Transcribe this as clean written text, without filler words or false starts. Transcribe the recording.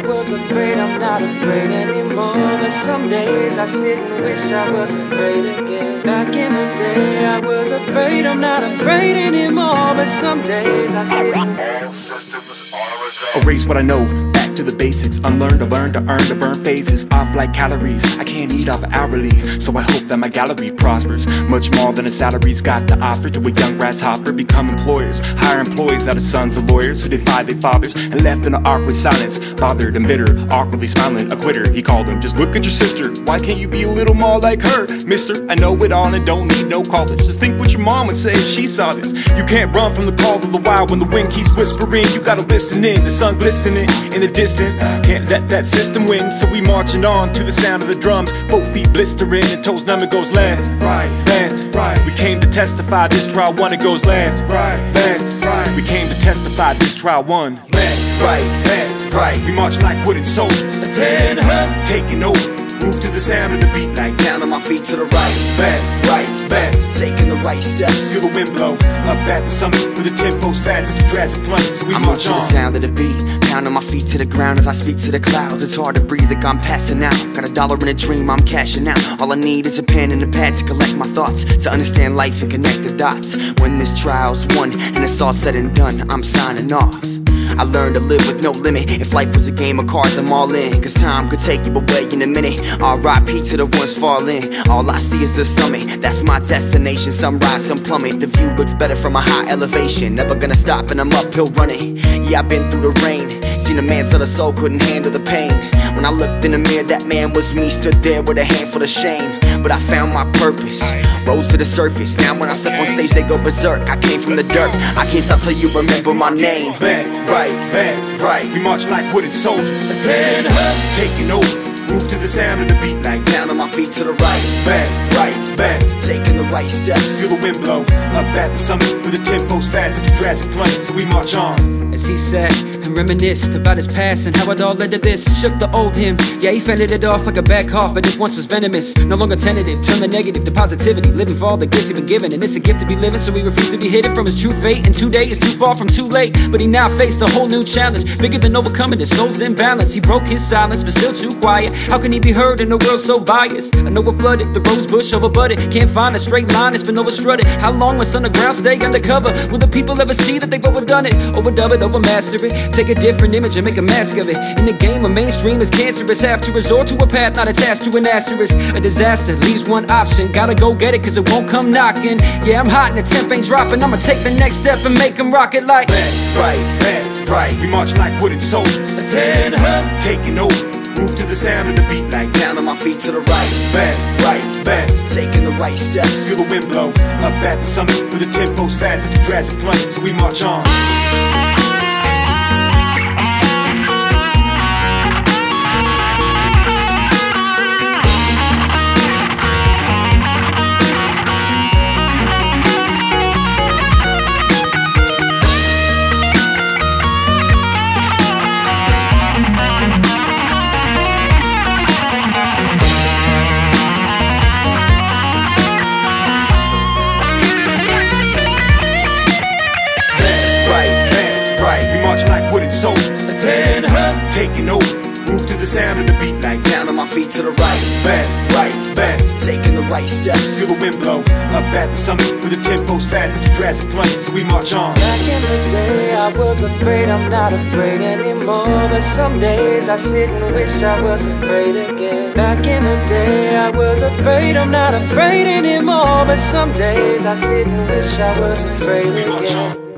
I was afraid, I'm not afraid anymore. But some days I sit and wish I was afraid again. Back in the day I was afraid, I'm not afraid anymore. But some days I sit and erase what I know, back to the basics. Unlearn to learn, to earn, to burn phases. Off like calories, I can't eat off hourly. So I hope that my gallery prospers. Much more than a salary's got to offer to a young grasshopper. Become employers, hire employees that are sons of lawyers who defied their fathers and left in an awkward silence. Bothered and bitter, awkwardly smiling, a quitter. He called him, just look at your sister. Why can't you be a little more like her? Mister, I know it all and don't need no college. Just think what your mom would say if she saw this. You can't run from the call of the wild when the wind keeps whispering. You gotta listen in, the sun glistening in the distance. Can't let that system win, so we marching on to the sound of the drums. Both feet blistering and toes numb. It goes left, right, left, right. We came to testify this trial one. It goes left, right, left, right. We came to testify this trial one. Left, right, left, right. We march like wooden soldiers. Taking over. Move to the sound of the beat like down on my feet to the right, right, taking the right steps. Feel the wind blow up at the summit with the tempo's fast as the Jurassic plunge. So we march to the sound of the beat, pounding my feet to the ground as I speak to the clouds. It's hard to breathe like I'm passing out. Got $1 in a dream, I'm cashing out. All I need is a pen and a pad to collect my thoughts, to understand life and connect the dots. When this trial's won and it's all said and done, I'm signing off. I learned to live with no limit. If life was a game of cards, I'm all in. Cause time could take you away in a minute. R.I.P. to the ones falling. All I see is the summit, that's my destination. Some rise, some plummet. The view looks better from a high elevation. Never gonna stop and I'm uphill running. Yeah, I've been through the rain. Seen a man sell a soul, couldn't handle the pain. When I looked in the mirror, that man was me. Stood there with a handful of shame. But I found my purpose, rose to the surface. Now when I step on stage they go berserk. I came from the dirt, I can't stop till you remember my name. Left, right. We march like wooden soldiers. Taking over, move to the sound of the beat like down on my feet to the right, right, taking the right steps. Feel the wind blow up at the summit with the tempo's fast as the Jurassic plunge. So we march on. As he sat and reminisced about his past and how it all led to this. Shook the old him, yeah, he fended it off like a bad cough. But it once was venomous, no longer tentative. Turn the negative to positivity, living for all the gifts he'd been given. And it's a gift to be living, so he refused to be hidden from his true fate. And today is too far from too late, but he now faced a whole new challenge, bigger than overcoming his soul's imbalance. He broke his silence, but still too quiet. How can he be heard in a world so biased? I know we're flooded, the rose bush overbudded. Can't find a straight line, it's been overstrutted. How long must underground stay undercover? Will the people ever see that they've overdone it? Overdub it, overmaster it. Take a different image and make a mask of it. In the game of mainstream is cancerous. Have to resort to a path not attached to an asterisk. A disaster leaves one option, gotta go get it cause it won't come knocking. Yeah, I'm hot and the temp ain't dropping. I'ma take the next step and make them rock it like left, right. We march like wooden soldiers. Taking over, move to the sound of the beat like down on my feet to the right, right, taking the right steps. Feel the wind blow up at the summit with the tempo's fast as the Jurassic plunge. So we march on. March like wooden soldiers. Taking over, move to the sound of the beat like down on my feet to the right, right, taking the right steps. Feel the wind blow up at the summit with the tempo's fast as the Jurassic plunge. So we march on. Back in the day I was afraid, I'm not afraid anymore. But some days I sit and wish I was afraid again. Back in the day I was afraid, I'm not afraid anymore. But some days I sit and wish I was afraid again.